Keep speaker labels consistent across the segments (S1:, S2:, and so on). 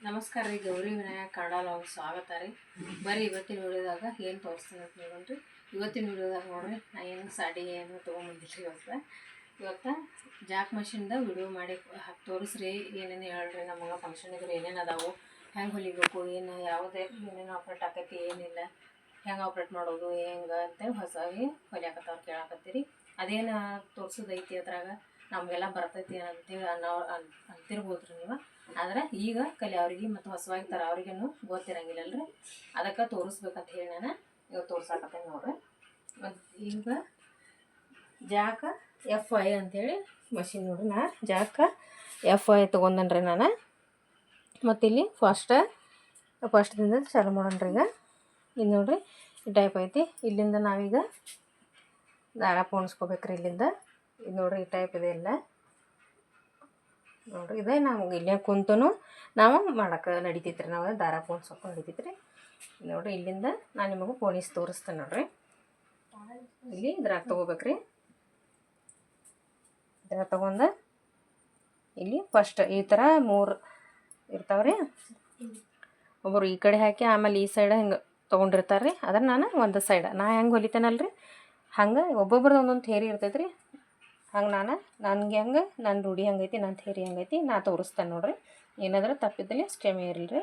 S1: ನಮಸ್ಕಾರ ರೀ. ಗೌರಿ ವಿನಾಯಕ ಕನ್ನಡ ಸ್ವಾಗತ ರೀ. ಬರೀ ಇವತ್ತಿನ ವಿಡಿಯೋದಾಗ ಏನು ತೋರಿಸ್ತೀನಿ ಅಂತ ನೋಡ್ರಿ. ಇವತ್ತಿನ ವಿಡಿಯೋದಾಗ ನೋಡ್ರಿ ನಾ ಏನು ಸಾಡಿ ಏನು ತೊಗೊಂಬಂದಿಲ್ಲ. ಇವತ್ತು ಜಾಕ್ ಮಷಿನ್ದ ವಿಡಿಯೋ ಮಾಡಿ ತೋರಿಸ್ರಿ. ಏನೇನು ಹೇಳ್ರಿ, ನಮಗೆ ಫಂಕ್ಷನ್ ಇದ್ರೆ ಏನೇನು ಅದಾವು, ಹೆಂಗೆ ಹೊಲಿಬೇಕು, ಏನು ಯಾವುದೇ ಏನೇನು ಆಪ್ರೇಟ್ ಆಕೈತಿ, ಏನಿಲ್ಲ, ಹೆಂಗೆ ಆಪ್ರೇಟ್ ಮಾಡೋದು, ಹೆಂಗೆ ಅಂತೇಳಿ ಹೊಸಾಗಿ ಹೊಲಿಯಾಕತ್ತವ್ರು ಕೇಳಾಕತ್ತೀರಿ. ಅದೇನು ತೋರಿಸೋದೈತಿ ಅದ್ರಾಗ ನಮಗೆಲ್ಲ ಬರ್ತೈತಿ ಅಂತೇಳಿ ಅಂತಿರ್ಬೋದು ರೀ ನೀವು. ಆದ್ರೆ ಈಗ ಕಲಿಯವ್ರಿಗೆ ಮತ್ತು ಹೊಸವಾಗಿ ತರೋರಿಗೇನು ಗೊತ್ತಿರಂಗಿಲ್ಲಲ್ರಿ, ಅದಕ್ಕೆ ತೋರಿಸ್ಬೇಕಂತ ಹೇಳಿ ನಾನು ಇವತ್ತು ತೋರ್ಸಾಕತ್ತೇನೆ ನೋಡ್ರಿ. ಮತ್ತು ಈಗ ಜಾಕ FI ಅಂಥೇಳಿ ಮಷಿನ್ ನೋಡ್ರಿ. ನಾ ಜಾಕ FI ತೊಗೊಂಡನ್ರಿ ನಾನು. ಮತ್ತು ಇಲ್ಲಿ ಫಸ್ಟ್ದಿಂದ ಚಾಲು ಮಾಡೋಣ್ರಿ. ಈಗ ಇದು ನೋಡ್ರಿ ಈ ಟೈಪ್ ಐತಿ. ಇಲ್ಲಿಂದ ನಾವೀಗ ದಾರ ಪೋಣಿಸ್ಕೋಬೇಕ್ರಿ. ಇಲ್ಲಿಂದ ಇದು ನೋಡ್ರಿ ಈ ಟೈಪ್ ಇದೆ ಎಲ್ಲ ನೋಡ್ರಿ. ಇದೇ ನಮ್ಗೆ ಇಲ್ಲೇ ಕುಂತು ನಾವು ಮಾಡೋಕೆ ನಡಿತೈತ್ರಿ, ನಾವು ದಾರ ಪೋಣಿಸೋಕೆ ನಡಿತೈತ್ರಿ. ನೋಡ್ರಿ ಇಲ್ಲಿಂದ ನಾನು ನಿಮಗೆ ಪೋಣಿಸಿ ತೋರಿಸ್ತೇನೆ ನೋಡ್ರಿ. ಇಲ್ಲಿ ಇದ್ರಾಗ ತೊಗೋಬೇಕ್ರಿ. ಇದ್ರಾಗ ತೊಗೊಂಡು ಇಲ್ಲಿ ಫಸ್ಟ್ ಈ ಥರ 3 ಇರ್ತಾವ್ರಿ. ಒಬ್ಬರು ಈ ಕಡೆ ಹಾಕಿ ಆಮೇಲೆ ಈ ಸೈಡ್ ಹಿಂಗೆ ತೊಗೊಂಡಿರ್ತಾರೆ ರೀ. ಅದನ್ನು ನಾನು ಒಂದು ಸೈಡ್ ನಾ ಹೆಂಗೆ ಹೊಲಿತೇನಲ್ರಿ ಹಂಗೆ ಒಬ್ಬೊಬ್ರದ್ದು ಒಂದೊಂದು ಥೇರಿ ಇರ್ತೈತೆ ರೀ. ಹಂಗೆ ನನಗೆ ಹೆಂಗೆ ನನ್ನ ರೂಢಿ ಹಂಗೈತಿ, ನನ್ನ ಥೇರಿ ಹಂಗೈತಿ, ನಾ ತೋರಿಸ್ತೇನೆ ನೋಡ್ರಿ. ಏನಾದರೂ ತಪ್ಪಿದ್ದಲ್ಲಿ ಕ್ಷಮೆ ಇರಲಿ ರೀ.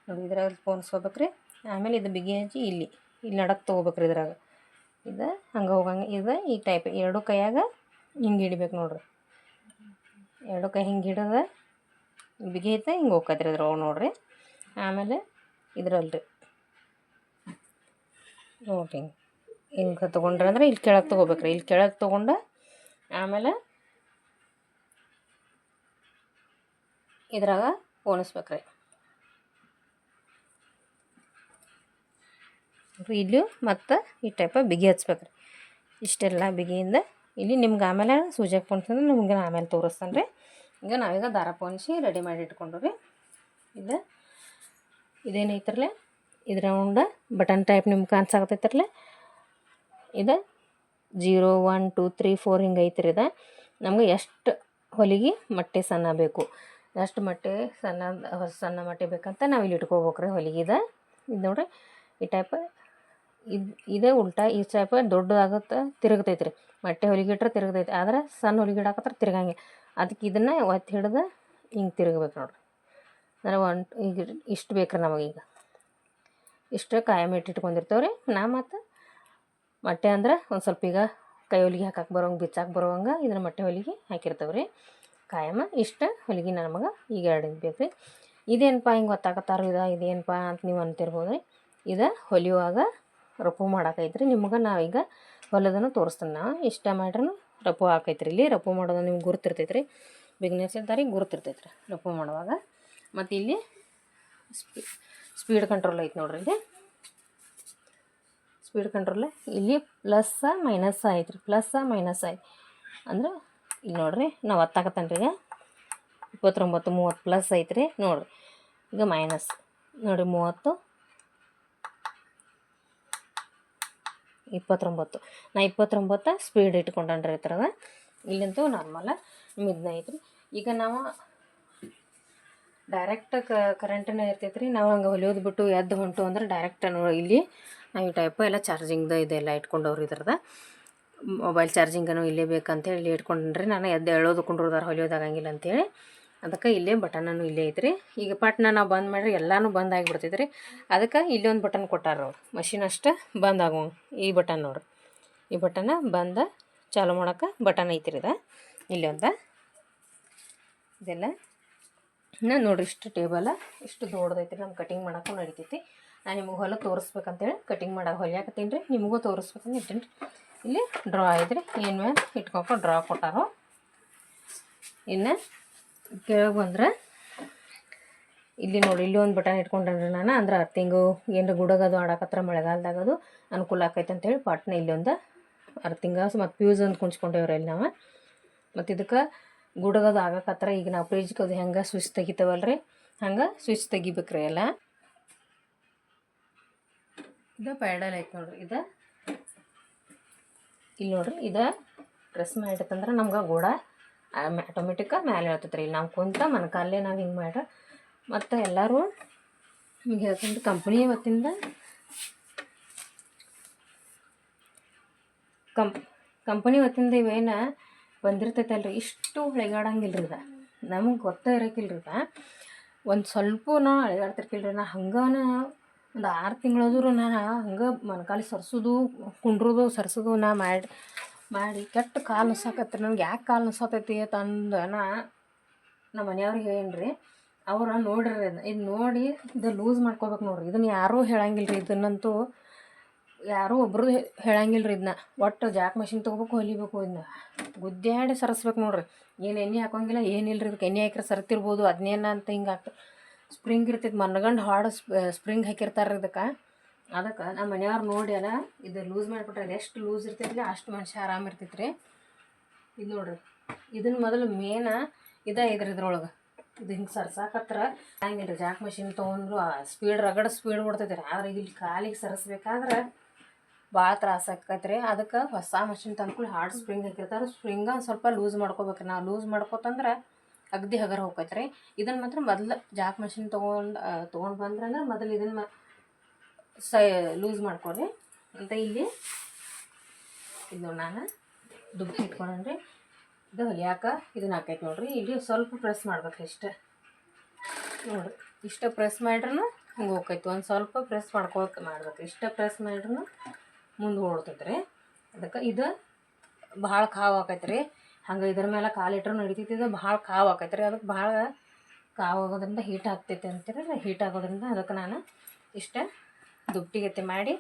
S1: ನೋಡಿ ಇದ್ರಾಗ ಪೋಣಿಸ್ಕೋಬೇಕ್ರಿ. ಆಮೇಲೆ ಇದು ಬಿಗಿ ಹಚ್ಚಿ ಇಲ್ಲಿ ನಡಕ್ಕೆ ತೊಗೋಬೇಕ್ರಿ. ಇದ್ರಾಗ ಇದು ಹಂಗೆ ಹೋಗಂಗೆ ಇದು ಈ ಟೈಪ್ 2 ಕೈಯಾಗ ಹಿಂಗೆ ಹಿಡಿಬೇಕು ನೋಡ್ರಿ. 2 ಕೈ ಹಿಂಗೆ ಹಿಡಿದ ಬಿಗಿ ಐತೆ ಹಿಂಗೆ ಹೋಗ್ತೈತ್ರಿ ಇದ್ರೊಳಗೆ ನೋಡ್ರಿ. ಆಮೇಲೆ ಇದ್ರಲ್ರಿ ನೋಡ್ರಿ ಹಿಂಗೆ ತೊಗೊಂಡ್ರೆ ಅಂದ್ರೆ ಇಲ್ಲಿ ಕೆಳಗೆ ತೊಗೋಬೇಕ್ರಿ. ಇಲ್ಲಿ ಕೆಳಗೆ ತೊಗೊಂಡು ಆಮೇಲೆ ಇದ್ರಾಗ ಪೋಣಿಸ್ಬೇಕ್ರಿ. ಇಲ್ಲೂ ಮತ್ತು ಈ ಟೈಪ ಬಿಗಿ ಹಚ್ಬೇಕ್ರಿ. ಇಷ್ಟೆಲ್ಲ ಬಿಗಿಯಿಂದ ಇಲ್ಲಿ ನಿಮ್ಗೆ ಆಮೇಲೆ ಸೂಜಾಕ್ ಪೋಣಿಸಂದ್ರೆ ನಿಮ್ಗೆ ಆಮೇಲೆ ತೋರಿಸ್ತಾನೆ ರೀ. ಈಗ ನಾವೀಗ ದಾರ ಪೋಣಿಸಿ ರೆಡಿ ಮಾಡಿ ಇಟ್ಕೊಂಡು ರೀ. ಇದೇನೈತ್ರಲ್ಲ ಇದು ರೌಂಡ ಬಟನ್ ಟೈಪ್ ನಿಮ್ಗೆ ಕಾಣಿಸಾಕತ್ತೈತ್ರಲ್ಲ, ಇದು 0 1 2 3 4 ಹಿಂಗೆ ಐತ್ರಿ. ಇದು ನಮ್ಗೆ ಎಷ್ಟು ಹೊಲಿಗೆ ಮೊಟ್ಟೆ ಸಣ್ಣ ಬೇಕು, ಎಷ್ಟು ಮೊಟ್ಟೆ ಸಣ್ಣ ಮೊಟ್ಟೆ ಬೇಕಂತ ನಾವು ಇಲ್ಲಿ ಇಟ್ಕೋಬೇಕ್ರಿ ಹೊಲಿಗೆದ. ಇದು ನೋಡ್ರಿ ಈ ಟೈಪ್ ಇದೇ ಉಲ್ಟಾ ಈ ಟೈಪ್ ದೊಡ್ಡದಾಗುತ್ತೆ ತಿರುಗ್ತೈತ್ರಿ. ಮೊಟ್ಟೆ ಹೊಲಿಗಿಟ್ರೆ ತಿರುಗ್ತೈತಿ, ಆದ್ರೆ ಸಣ್ಣ ಹೊಲಿಗಿಡಾಕತ್ರ ತಿರುಗಂಗೆ. ಅದಕ್ಕೆ ಇದನ್ನು ಒತ್ತಿ ಹಿಡ್ದು ಹಿಂಗೆ ತಿರುಗಬೇಕು ನೋಡ್ರಿ. ಅಂದ್ರೆ ಈಗ ಇಷ್ಟು ಬೇಕ್ರಿ ನಮಗೀಗ. ಇಷ್ಟು ಕಾಯಂ ಇಟ್ಕೊಂಡಿರ್ತೇವೆ ರೀ. ಮತ್ತು ಮೊಟ್ಟೆ ಅಂದ್ರೆ ಒಂದು ಸ್ವಲ್ಪ ಈಗ ಕೈ ಹೊಲಿಗೆ ಹಾಕಕ್ಕೆ ಬರೋಂಗೆ ಬಿಚ್ಚಾಕೆ ಬರೋವಂಗೆ ಇದನ್ನು ಮೊಟ್ಟೆ ಹೊಲಿಗೆ ಹಾಕಿರ್ತೇವೆ ರೀ. ಕಾಯಮ ಇಷ್ಟು ಹೊಲಿಗೆ ನಮಗೆ ಈಗ 2 ಬೇಕು ರೀ. ಇದೇನಪ್ಪ ಹಿಂಗೆ ಗೊತ್ತಾಕತ್ತಾರ ಇದೇನಪ್ಪ ಅಂತ ನೀವು ಅಂತಿರ್ಬೋದು ರೀ. ಇದು ಹೊಲಿಯುವಾಗ ರಫು ಮಾಡಾಕೈತ್ರಿ. ನಿಮ್ಗೆ ನಾವೀಗ ಹೊಲದನ್ನು ತೋರಿಸ್ತಾನೆ. ನಾವು ಇಷ್ಟ ಮಾಡ್ರೂ ರಫು ಹಾಕೈತ್ರಿ. ಇಲ್ಲಿ ರಫು ಮಾಡೋದು ನಿಮ್ಗೆ ಗುರುತಿರ್ತೈತೆ ರೀ. ಬಿಗ್ನೆಸ್ ಇದ್ದಾರಿಗೆ ಗುರುತಿರ್ತೈತೆ ರೀ ರಫು ಮಾಡುವಾಗ. ಮತ್ತು ಇಲ್ಲಿ ಸ್ಪೀಡ್ ಕಂಟ್ರೋಲ್ ಐತೆ ನೋಡ್ರಿ. ಇಲ್ಲಿ ಸ್ಪೀಡ್ ಕಂಟ್ರೋಲ್ ಇಲ್ಲಿ ಪ್ಲಸ್ ಮೈನಸ್ ಐತೆ ರೀ. ಪ್ಲಸ್ ಮೈನಸ್ ಐತೆ ಅಂದ್ರೆ ಇಲ್ಲಿ ನೋಡ್ರಿ ನಾವು ಒತ್ತಾಕತ್ತೇನೆ ರೀ. ಈಗ 29 30 ಪ್ಲಸ್ ಐತೆ ರೀ ನೋಡಿರಿ. ಈಗ ಮೈನಸ್ ನೋಡಿರಿ 30 29. ನಾ 29 ಸ್ಪೀಡ್ ಇಟ್ಕೊಂಡ್ರಿ ಈ ಥರದ. ಇಲ್ಲಂತೂ ನಾರ್ಮಲ ನಿಮ್ಗೆ ಐತೆ ರೀ. ಈಗ ನಾವು ಡೈರೆಕ್ಟ್ ಕರೆಂಟನೇ ಇರ್ತೈತೆ ರೀ. ನಾವು ಹಂಗೆ ಹೊಲಿಯೋದು ಬಿಟ್ಟು ಎದ್ದು ಹೊಂಟು ಅಂದ್ರೆ ಡೈರೆಕ್ಟ್ ಇಲ್ಲಿ ನಾವು ಈ ಟೈಪ್ ಎಲ್ಲ ಚಾರ್ಜಿಂಗ್ದು ಇದೆಲ್ಲ ಇಟ್ಕೊಂಡವ್ರು. ಇದ್ರದ ಮೊಬೈಲ್ ಚಾರ್ಜಿಂಗನು ಇಲ್ಲೇ ಬೇಕಂತೇಳಿ ಇಲ್ಲಿ ಇಟ್ಕೊಂಡ್ರಿ. ನಾನು ಎದ್ದು ಎಳೋದು ಕುಂಡ್ರದಾರ ಹೊಲಿಯೋದಾಗಂಗಿಲ್ಲ ಅಂತೇಳಿ ಅದಕ್ಕೆ ಇಲ್ಲೇ ಬಟನನ್ನು ಇಲ್ಲೇ ಐತ್ರಿ. ಈಗ ಪಟ್ನ ನಾವು ಬಂದ್ ಮಾಡಿರಿ ಎಲ್ಲನೂ ಬಂದ್ ಆಗಿಬಿಡ್ತೈತೆ ರೀ. ಅದಕ್ಕೆ ಇಲ್ಲಿ ಒಂದು ಬಟನ್ ಕೊಟ್ಟಾರ ಅವ್ರು, ಮಷಿನ್ ಅಷ್ಟೇ ಬಂದ್ ಆಗೋ ಈ ಬಟನ್ ನೋಡ್ರಿ. ಈ ಬಟನ್ ಬಂದ ಚಾಲು ಮಾಡೋಕೆ ಬಟನ್ ಐತ್ರಿ. ಇಲ್ಲಿ ಒಂದು ಇದೆಲ್ಲ ನೋಡಿರಿ. ಇಷ್ಟು ಟೇಬಲ್ ಇಷ್ಟು ದೊಡ್ಡದೈತಿ. ನಮ್ಗೆ ಕಟಿಂಗ್ ಮಾಡೋಕ್ಕೂ ನಡಿತೈತಿ. ನಾನು ನಿಮಗೆ ಹೊಲ ತೋರಿಸ್ಬೇಕಂತೇಳಿ ಕಟಿಂಗ್ ಮಾಡೋಕೆ ಹೊಲಿಯಾಕತ್ತೀನಿ ರೀ. ನಿಮಗೂ ತೋರಿಸ್ಬೇಕಂತ ಇಟ್ಟೀನಿ ರೀ. ಇಲ್ಲಿ ಡ್ರಾ ಐತ್ರಿ. ಏನು ಮೇಲೆ ಇಟ್ಕೊಕ್ಕೆ ಡ್ರಾ ಕೊಟ್ಟಾರೋ. ಇನ್ನು ಕೆಳಗೆ ಬಂದ್ರೆ ಇಲ್ಲಿ ನೋಡಿ ಇಲ್ಲಿ ಒಂದು ಬಟನ್ ಇಟ್ಕೊಂಡ್ರಿ ನಾನು. ಅಂದ್ರೆ ಅರ್ತಿಂಗು ಏನಾರ ಗುಡಗದು ಆಡಕತ್ರ ಮಳೆಗಾಲದಾಗದು ಅನುಕೂಲ ಆಕೈತೆ ಅಂತೇಳಿ ಪಾಟ್ನ ಇಲ್ಲಿ ಒಂದು ಅರ್ತಿಂಗ ಮತ್ತು ಫ್ಯೂಸ್ ಒಂದು ಕುಂಚ್ಕೊಂಡೇವ್ರಿ ಇಲ್ಲಿ ನಾವು. ಮತ್ತು ಇದಕ್ಕೆ ಗುಡಗದು ಆಗಕತ್ರ ಈಗ ನಾವು ಫ್ರಿಜ್ಗೆ ಹೆಂಗೆ ಸ್ವಿಚ್ ತೆಗಿತೇವಲ್ರಿ ಹಂಗೆ ಸ್ವಿಚ್ ತೆಗಿಬೇಕ್ರಿ ಎಲ್ಲ. ಇದು ಪ್ಯಾಡಲ್ ಐತೆ ನೋಡ್ರಿ. ಇದು ಇಲ್ಲಿ ನೋಡ್ರಿ ಇದು ಪ್ರೆಸ್ ಮಾಡಿತ್ತಂದ್ರೆ ನಮ್ಗೆ ಗೋಡ ಆಟೋಮೆಟಿಕ್ಕ ಮೇಲೆ ಹೇಳ್ತೈತೆ ರೀ. ಇಲ್ಲಿ ನಾವು ಕುಂತ ಮನಕಾಲೇ ನಾವು ಹಿಂಗೆ ಮಾಡ್ರೆ ಮತ್ತು ಎಲ್ಲರೂ ನಿಮಗೆ ಹೇಳ್ಕೊಂಡು ಕಂಪ್ನಿ ವತಿಯಿಂದ ಕಂಪನಿ ವತಿಯಿಂದ ಇವೇನು ಬಂದಿರ್ತೈತಲ್ರಿ ಇಷ್ಟು ಹಳೆಗಾಡಂಗಿಲ್ಲ ರೀ. ನಮಗೆ ಗೊತ್ತೇ ಇರೋಕ್ಕಿಲ್ಲ ರೀ. ಒಂದು ಸ್ವಲ್ಪ ನಾ ಅಳೆಗಾಡ್ತಿರ್ಕಿಲ್ಲ ನಾ ಹಂಗಾನ ಒಂದು 6 ತಿಂಗಳಾದ್ರೂ ನಾನು ಹಂಗೆ ಮೊಣಕಾಲು ಸರ್ಸೋದು ಕುಂಡ್ರೋದು ಸರ್ಸೋದು ನಾ ಮಾಡಿ ಕೆಟ್ಟ ಕಾಲು ನುಸಾಕತ್ರಿ. ನನಗೆ ಯಾಕೆ ಕಾಲು ನುಸಾತೈತಿ ತಂದು ನಮ್ಮ ಮನೆಯವ್ರಿಗೆ ಹೇಳೀನಿ. ಅವ್ರು ನೋಡ್ರಿ ಇದು ನೋಡಿ ಇದು ಲೂಸ್ ಮಾಡ್ಕೋಬೇಕು ನೋಡ್ರಿ. ಇದನ್ನು ಯಾರೂ ಹೇಳಂಗಿಲ್ಲ ರೀ. ಇದನ್ನಂತೂ ಯಾರೂ ಒಬ್ಬರು ಹೇಳಂಗಿಲ್ಲ ರೀ. ಇದನ್ನ ಒಟ್ಟು ಜಾಕ್ ಮಷಿನ್ ತೊಗೋಬೇಕು, ಹೊಲಿಬೇಕು. ಇದನ್ನ ಗುದ್ದಾಡಿ ಸರಿಸ್ಬೇಕು ನೋಡ್ರಿ. ಏನು ಎಣ್ಣೆ ಹಾಕೋಂಗಿಲ್ಲ ಏನಿಲ್ಲ ರೀ. ಇದಕ್ಕೆ ಎಣ್ಣೆ ಹಾಕಿದ್ರೆ ಸರಿತಿರ್ಬೋದು, ಅದನ್ನೇನ ಅಂತ ಹಿಂಗೆ ಆಗ್ತದೆ. ಸ್ಪ್ರಿಂಗ್ ಇರ್ತೈತೆ, ಮನ್ಗಂಡು ಹಾಡು ಸ್ಪ್ರಿಂಗ್ ಹಾಕಿರ್ತಾರೆ ಇದಕ್ಕೆ. ಅದಕ್ಕೆ ನಮ್ಮ ಮನೆಯವ್ರು ನೋಡಿ ಅಲ್ಲ ಇದು ಲೂಸ್ ಮಾಡಿಬಿಟ್ರೆ ಅದು ಎಷ್ಟು ಲೂಸ್ ಇರ್ತೈತಿ ಅಷ್ಟು ಮನುಷ್ಯ ಆರಾಮ ಇರ್ತೈತೆ ರೀ. ಇದು ನೋಡ್ರಿ, ಇದನ್ನು ಮೊದಲು ಮೇನ ಇದ್ರೊಳಗೆ ಇದು ಹಿಂಗೆ ಸರ್ಸಾಕತ್ರ ಹಂಗಿಲ್ಲ ರೀ. ಜಾಕ್ ಮಷಿನ್ ತೊಗೊಂಡ್ರು ರಗಡ ಸ್ಪೀಡ್ ಕೊಡ್ತೈತೆ ರೀ. ಆದ್ರೆ ಇಲ್ಲಿ ಕಾಲಿಗೆ ಸರಿಸ್ಬೇಕಾದ್ರೆ ಭಾಳ ತ್ರಾಸ ಆಕೈತೆ ರೀ. ಅದಕ್ಕೆ ಹೊಸ ಮಷಿನ್ ತಂದ್ಕೊಳ್ಳಿ ಹಾರ್ಡ್ ಸ್ಪ್ರಿಂಗ್ ಹಾಕಿರ್ತಾರೆ. ಸ್ಪ್ರಿಂಗ ಸ್ವಲ್ಪ ಲೂಸ್ ಮಾಡ್ಕೋಬೇಕು. ನಾವು ಲೂಸ್ ಮಾಡ್ಕೋತಂದ್ರೆ ಅಗದಿ ಹಗರ ಹೋಗ್ತೈತೆ ರೀ. ಇದನ್ನು ಮಾತ್ರ ಮೊದಲು ಜಾಕ್ ಮಷಿನ್ ತೊಗೊಂಡು ಬಂದ್ರೆ ಮೊದಲು ಇದನ್ನು ಲೂಸ್ ಮಾಡ್ಕೊರಿ ಅಂತ. ಇಲ್ಲಿ ಇದು ನಾನು ದುಡ್ಡು ಇಟ್ಕೊಂಡ್ರಿ. ಇದು ಹೊಲಿಯಾಕ ಇದನ್ನ ಹಾಕೈತೆ ನೋಡ್ರಿ. ಇಲ್ಲಿ ಸ್ವಲ್ಪ ಪ್ರೆಸ್ ಮಾಡ್ಬೇಕು ಇಷ್ಟ ನೋಡ್ರಿ. ಇಷ್ಟ ಪ್ರೆಸ್ ಮಾಡ್ರೂ ಹಿಂಗೆ ಹೋಗ್ತೈತಿ. ಒಂದು ಸ್ವಲ್ಪ ಪ್ರೆಸ್ ಮಾಡ್ಬೇಕು. ಇಷ್ಟ ಪ್ರೆಸ್ ಮಾಡ್ರೂ ಮುಂದೆ ಓಡ್ತೈತೆ ರೀ. ಅದಕ್ಕೆ ಇದು ಭಾಳ ಕಾವು ಆಕೈತೆ ರೀ. ಹಂಗೆ ಇದ್ರ ಮೇಲೆ ಕಾಲಿಟ್ರೂ ನಡಿತೈತಿ. ಇದು ಭಾಳ ಕಾವು ಆಕೈತೆ ರೀ. ಅದಕ್ಕೆ ಭಾಳ ಕಾವು ಆಗೋದ್ರಿಂದ ಹೀಟ್ ಆಗ್ತೈತೆ ಅಂತೀರಿ. ಹೀಟ್ ಆಗೋದ್ರಿಂದ ಅದಕ್ಕೆ ನಾನು ಇಷ್ಟ ದುಪ್ಟಿಗತ್ತೆ ಮಾಡಿ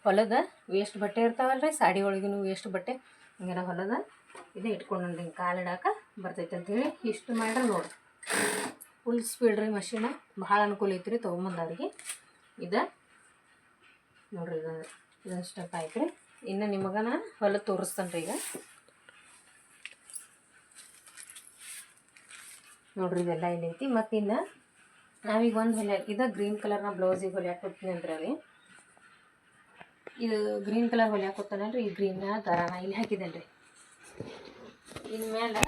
S1: ಹೊಲದ ವೇಸ್ಟ್ ಬಟ್ಟೆ ಇರ್ತಾವಲ್ಲ ರೀ, ಸಾಡಿ ಒಳಗಿನೂ ವೇಸ್ಟ್ ಬಟ್ಟೆ ಹಿಂಗೆಲ್ಲ ಹೊಲದ ಇದು ಇಟ್ಕೊಂಡು ಹಿಂಗೆ ಕಾಲಿಡಾಕ ಬರ್ತೈತೆ ಅಂಥೇಳಿ ಇಷ್ಟು ಮಾಡ್ರೆ ನೋಡಿ. ಫುಲ್ ಸ್ಪೀಡ್ ರೀ ಮಷೀನ. ಭಾಳ ಅನುಕೂಲ ಐತ್ರಿ ತೊಗೊಂಬಂದವ್ರಿಗೆ. ಇದು ನೋಡ್ರಿ, ಇದೊಂದು ಸ್ಟೆಪ್ ಆಯ್ತು ರೀ. ಇನ್ನು ನಿಮಗೆ ನಾನು ಹೊಲ ತೋರಿಸ್ತೇನೆ ರೀ. ಈಗ ನೋಡ್ರಿ ಇದೆಲ್ಲ ಇಲ್ಲಿ ಐತಿ. ಮತ್ತು ಇನ್ನು ನಾವೀಗ ಒಂದು ಇದು ಗ್ರೀನ್ ಕಲರ್ನ ಬ್ಲೌಸಿಗೆ ಹೊಲಿಯಾಕೆ ಕೊಡ್ತೀನಿ ಅಂದ್ರೆ ರೀ. ಇದು ಗ್ರೀನ್ ಕಲರ್ ಹೊಲಿಯಾಕೆ ಕೊಡ್ತಾನಲ್ರಿ. ಈ ಗ್ರೀನ್ನ ದಾರಾನ ಇಲ್ಲಿ ಹಾಕಿದ್ದೇನೆ ರೀ. ಇನ್ಮೇಲೆ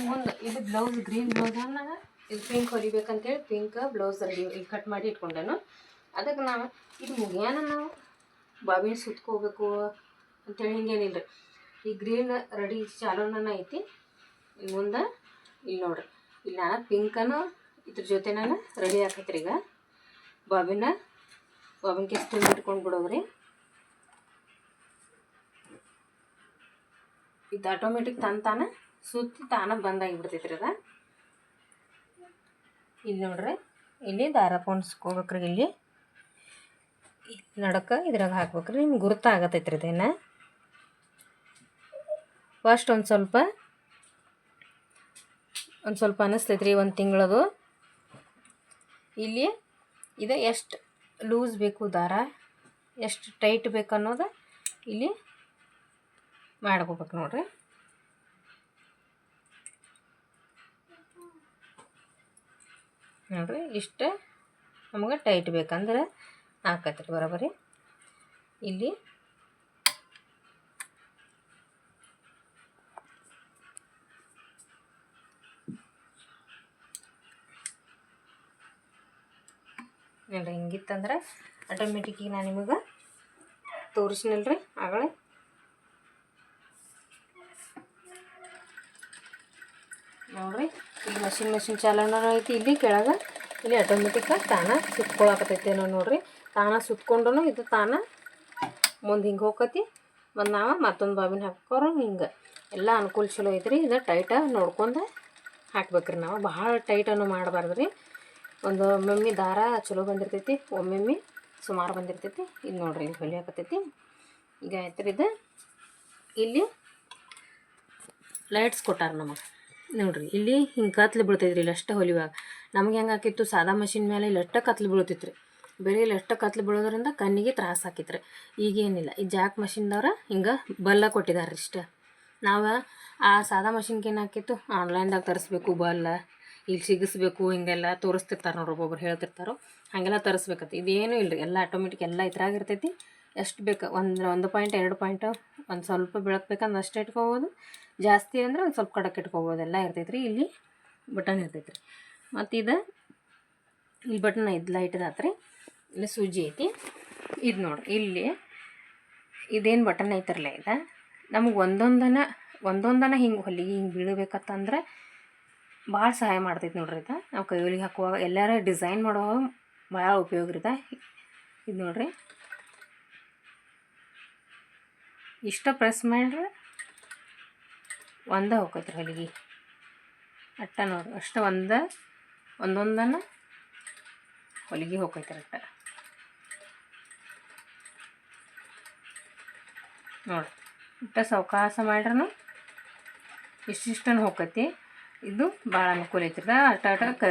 S1: ಮುಂದೆ ಇದು ಬ್ಲೌಸ್ ಗ್ರೀನ್ ಬ್ಲೌಸನ್ನ ಇದು ಪಿಂಕ್ ಹೊಲಿಬೇಕಂತೇಳಿ ಪಿಂಕ್ ಬ್ಲೌಸ್ ರೆಡಿ ಇಲ್ಲಿ ಕಟ್ ಮಾಡಿ ಇಟ್ಕೊಂಡೇನು. ಅದಕ್ಕೆ ನಾವು ಇದು ಮುಗಿಯಾನ ನಾವು ಬಾಬಿನ ಸುತ್ಕೋಬೇಕು ಅಂತೇಳಿ ಹಿಂಗೇನಿಲ್ಲ ರೀ. ಈ ಗ್ರೀನ್ ರೆಡಿ ಚಾಲೋನ ಐತಿ. ಮುಂದೆ ಇಲ್ಲಿ ನೋಡ್ರಿ, ಇಲ್ಲಿ ನಾನು ಪಿಂಕನ್ನು ಇದ್ರ ಜೊತೆ ನಾನು ರೆಡಿ ಹಾಕೈತ್ರಿ. ಈಗ ಬಾಬಿನ ಕೇಸ್ ತುಂಬ ಇಟ್ಕೊಂಡು ಬಿಡೋದ್ರಿ. ಇದು ಆಟೋಮೆಟಿಕ್ ತಾನ ಸುತ್ತಿ ಬಂದಾಗಿಬಿಡ್ತೈತ್ರಿ ಅದ. ಇಲ್ಲಿ ನೋಡ್ರಿ, ಇಲ್ಲಿ ದಾರ ಪೋಣಿಸ್ಕೋಬೇಕ್ರಿ. ಇಲ್ಲಿ ನಡಕ್ಕೆ ಇದ್ರಾಗ ಹಾಕ್ಬೇಕ್ರಿ. ನಿಮ್ಗೆ ಗುರುತಾಗತ್ತೈತ್ರಿ ಇದೇನು. ಫಸ್ಟ್ ಒಂದು ಸ್ವಲ್ಪ ಅನ್ನಿಸ್ತೈತ್ರಿ 1 ತಿಂಗಳದು. ಇಲ್ಲಿ ಇದು ಎಷ್ಟು ಲೂಸ್ ಬೇಕು ದಾರ, ಎಷ್ಟು ಟೈಟ್ ಬೇಕು ಅನ್ನೋದು ಇಲ್ಲಿ ಮಾಡ್ಕೋಬೇಕು ನೋಡ್ರಿ. ನೋಡ್ರಿ, ಇಷ್ಟು ನಮಗೆ ಟೈಟ್ ಬೇಕಂದ್ರೆ ಹಾಕತ್ರಿ ಬರೋಬರಿ. ಇಲ್ಲಿ ನೋಡ್ರಿ ಹಿಂಗಿತ್ತಂದ್ರೆ ಆಟೋಮೆಟಿಕ್ಕಿಗೆ ನಾನು ನಿಮಗೆ ತೋರಿಸ್ನಲ್ರಿ ಆಗಲೇ. ನೋಡ್ರಿ, ಇಲ್ಲಿ ಮಷಿನ್ ಚಾಲನ ಐತಿ. ಇಲ್ಲಿ ಕೆಳಗೆ ಇಲ್ಲಿ ಆಟೋಮೆಟಿಕ್ಕಾಗಿ ತಾನ ಸುತ್ಕೊಳಕತ್ತೈತೇನೋ ನೋಡ್ರಿ. ತಾನ ಸುತ್ಕೊಂಡು ಇದು ತಾನ ಮುಂದೆ ಹಿಂಗೆ ಹೋಗತಿ. ಮತ್ತು ನಾವು ಮತ್ತೊಂದು ಬಾಬಿನ ಹಾಕೋರು ಹಿಂಗೆ ಎಲ್ಲ ಅನುಕೂಲ ಚಲೋ ಐತ್ರಿ. ಇದು ಟೈಟಾಗಿ ನೋಡ್ಕೊಂಡು ಹಾಕ್ಬೇಕ್ರಿ. ನಾವು ಭಾಳ ಟೈಟನ್ನು ಮಾಡಬಾರ್ದು ರೀ. ಒಮ್ಮೊಮ್ಮೆ ದಾರ ಚಲೋ ಬಂದಿರ್ತೈತಿ, ಒಮ್ಮೊಮ್ಮೆ ಸುಮಾರು ಬಂದಿರ್ತೈತಿ. ಇದು ನೋಡ್ರಿ, ಇಲ್ಲಿ ಹೊಲಿಯಾಕತ್ತೈತಿ. ಈಗ ಆಯ್ತು ರೀ. ಇದು ಇಲ್ಲಿ ಲೈಟ್ಸ್ ಕೊಟ್ಟಾರ ನಮಗೆ ನೋಡ್ರಿ. ಇಲ್ಲಿ ಹಿಂಗೆ ಕತ್ಲು ಬೀಳ್ತೈತ್ರಿ. ಇಲ್ಲಿ ಅಷ್ಟೇ ಹೊಲಿವಾಗ ನಮಗೆ ಹೆಂಗೆ ಹಾಕಿತ್ತು ಸಾದಾ ಮಷಿನ್ ಮೇಲೆ ಇಲ್ಲಿ ಅಷ್ಟೇ ಕತ್ಲು ಬೀಳ್ತಿತ್ತು ರೀ. ಬೇರೆ ಇಲ್ಲಿ ಅಷ್ಟೇ ಕತ್ಲು ಬೀಳೋದ್ರಿಂದ ಕಣ್ಣಿಗೆ ತ್ರಾಸ ಆಕಿತ್ತು ರೀ. ಈಗೇನಿಲ್ಲ, ಈ ಜಾಕ್ ಮಷಿನ್ದವ್ರ ಹಿಂಗೆ ಬಲ್ಲ ಕೊಟ್ಟಿದ್ದಾರೆ ಇಷ್ಟ. ನಾವು ಆ ಸಾದಾ ಮಷಿನ್ಗೆ ಏನು ಹಾಕಿತ್ತು ಆನ್ಲೈನ್ದಾಗ ತರಿಸ್ಬೇಕು, ಬಲ್ಲ ಇಲ್ಲಿ ಸಿಗಿಸ್ಬೇಕು, ಹಿಂಗೆಲ್ಲ ತೋರಿಸ್ತಿರ್ತಾರೆ ನೋಡ್ರಿ. ಒಬ್ಬೊಬ್ರು ಹೇಳ್ತಿರ್ತಾರೋ ಹಾಗೆಲ್ಲ ತರಿಸ್ಬೇಕತ್ತೆ. ಇದೇನೂ ಇಲ್ಲ ರೀ, ಎಲ್ಲ ಆಟೋಮೆಟಿಕ್ ಎಲ್ಲ ಇದ್ರಾಗ ಇರ್ತೈತಿ. ಎಷ್ಟು ಬೇಕು 1 ಪಾಯಿಂಟ್ 2 ಪಾಯಿಂಟ್ ಒಂದು ಸ್ವಲ್ಪ ಬೆಳಕಬೇಕಂದ್ರೆ ಅಷ್ಟೇ ಇಟ್ಕೋಬೋದು. ಜಾಸ್ತಿ ಅಂದರೆ ಒಂದು ಸ್ವಲ್ಪ ಕಡಕ್ಕೆ ಇಟ್ಕೋಬೋದು. ಎಲ್ಲ ಇರ್ತೈತೆ ರೀ. ಇಲ್ಲಿ ಬಟನ್ ಇರ್ತೈತೆ ರೀ. ಮತ್ತು ಇದು ಇಲ್ಲಿ ಬಟನ್ ಇದು ಲೈಟ್ ಇದಾತ್ರಿ, ಇಲ್ಲಿ ಸೂಜಿ ಐತಿ. ಇದು ನೋಡ್ರಿ ಇಲ್ಲಿ ಇದೇನು ಬಟನ್ ಐತಿರಲ್ಲ ಇದು ನಮಗೆ ಒಂದೊಂದನ ಹಿಂಗೆ ಹೊಲಿಗೆ ಹಿಂಗೆ ಬೀಳಬೇಕತ್ತಂದ್ರೆ ಭಾಳ ಸಹಾಯ ಮಾಡ್ತೈತೆ ನೋಡ್ರಿ. ಇದು ನಾವು ಕೈ ಹೊಲಿಗೆ ಹಾಕುವಾಗ ಎಲ್ಲಾರ ಡಿಸೈನ್ ಮಾಡುವಾಗ ಭಾಳ ಉಪಯೋಗ ಇದೆ. ಇದು ನೋಡ್ರಿ ಇಷ್ಟ ಪ್ರೆಸ್ ಮಾಡ್ರೆ ಒಂದೇ ಹೋಗ್ತೈತ್ರಿ ಹೊಲಿಗೆ ಅಟ್ಟ ನೋಡ್ರಿ. ಅಷ್ಟ ಒಂದೊಂದನ್ನು ಹೊಲಿಗೆ ಹೋಗ್ತೈತ್ರಿ ಅಟ್ಟ ನೋಡ್ರಿ. ಇಷ್ಟ ಸಾವಕಾಶ ಮಾಡ್ರೂ ಇಷ್ಟಿಷ್ಟನ್ನು ಹೋಗ್ತೈತಿ. ಇದು ಭಾಳ ಅನುಕೂಲ ಐತ್ರಿ. ಅಟ್ಟ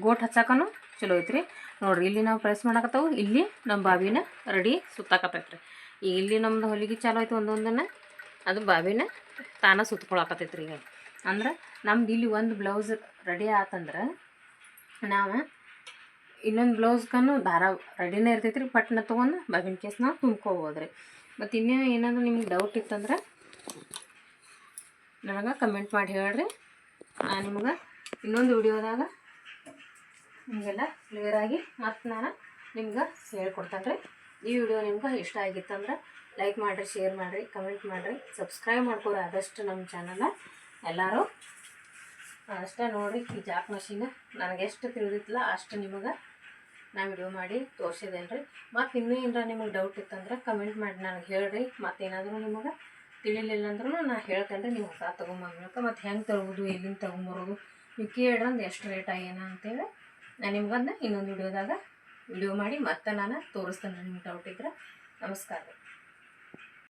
S1: ಗೋಟ್ ಹಚ್ಚಾಕನು ಚಲೋ ಐತ್ರಿ ನೋಡ್ರಿ. ಇಲ್ಲಿ ನಾವು ಪ್ರೆಸ್ ಮಾಡಕತ್ತವು, ಇಲ್ಲಿ ನಮ್ಮ ಬಾವಿನ ರೆಡಿ ಸುತ್ತಾಕತ್ತೈತ್ರಿ. ಈಗ ಇಲ್ಲಿ ನಮ್ದು ಹೊಲಿಗೆ ಚಾಲೋ ಐತೆ ಒಂದೊಂದನ್ನು, ಅದು ಬಾವಿನ ತಾನ ಸುತ್ಕೊಳಕತ್ತೈತ್ರಿ. ಈಗ ಅಂದ್ರೆ ನಮ್ದು ಇಲ್ಲಿ ಒಂದು ಬ್ಲೌಸ್ ರೆಡಿ ಆತಂದ್ರೆ ನಾವು ಇನ್ನೊಂದು ಬ್ಲೌಸ್ಗೂ ದಾರ ರೆಡಿನೇ ಇರ್ತೈತ್ರಿ. ಪಟ್ನ ತೊಗೊಂಡು ಬಾವಿನ ಕೇಸ್ ನಾವು ತುಂಬ್ಕೋಬೋದು ರೀ. ಮತ್ತು ಇನ್ನೂ ಏನಾದರೂ ನಿಮ್ಗೆ ಡೌಟ್ ಇತ್ತಂದ್ರೆ ನನಗೆ ಕಮೆಂಟ್ ಮಾಡಿ ಹೇಳ್ರಿ. ನಾನು ನಿಮ್ಗೆ ಇನ್ನೊಂದು ವಿಡಿಯೋದಾಗ ನಿಮಗೆಲ್ಲ ಕ್ಲಿಯರಾಗಿ ಮತ್ತು ನಾನು ನಿಮ್ಗೆ ಹೇಳ್ಕೊಡ್ತೇನೆ ರೀ. ಈ ವಿಡಿಯೋ ನಿಮ್ಗೆ ಇಷ್ಟ ಆಗಿತ್ತಂದ್ರೆ ಲೈಕ್ ಮಾಡಿರಿ, ಶೇರ್ ಮಾಡಿರಿ, ಕಮೆಂಟ್ ಮಾಡಿರಿ, ಸಬ್ಸ್ಕ್ರೈಬ್ ಮಾಡ್ಕೊರಿ ಆದಷ್ಟು ನಮ್ಮ ಚಾನಲ್ನ ಎಲ್ಲರೂ. ಅಷ್ಟೇ ನೋಡಿರಿ, ಈ ಜಾಕ್ ಮಷೀನ್ ನನಗೆ ಎಷ್ಟು ತಿಳಿದಿತ್ತಲ್ಲ ಅಷ್ಟು ನಿಮಗೆ ನಾನು ವಿಡಿಯೋ ಮಾಡಿ ತೋರಿಸಿದ್ದೇನೆ ರೀ. ಮತ್ತು ಇನ್ನೂ ಏನಾರ ನಿಮಗೆ ಡೌಟ್ ಇತ್ತಂದ್ರೆ ಕಮೆಂಟ್ ಮಾಡಿ ನನಗೆ ಹೇಳ್ರಿ. ಮತ್ತೇನಾದರೂ ನಿಮಗೆ ತಿಳಿಲಿಲ್ಲ ಅಂದ್ರೂ ನಾನು ಹೇಳ್ತೇನೆ ರೀ. ನೀವು ಹೊಸ ತೊಗೊಂಬಂದ್ಬೇಕು ಮತ್ತು ಹೆಂಗೆ ತಗೋದು, ಎಲ್ಲಿಂದ ತೊಗೊಂಬರೋದು ನೀವು ಕೇಳ್ರಂದು ಎಷ್ಟು ರೇಟ್ ಏನ ಅಂತೇಳಿ ನಾನು ನಿಮ್ಗಂದು ಇನ್ನೊಂದು ವಿಡಿಯೋದಾಗ ವಿಡಿಯೋ ಮಾಡಿ ಮತ್ತೆ ನಾನು ತೋರಿಸ್ತೇನೆ ರೀ. ನಿಮ್ಗೆ ಡೌಟ್ ಇದ್ರೆ. ನಮಸ್ಕಾರ ರೀ.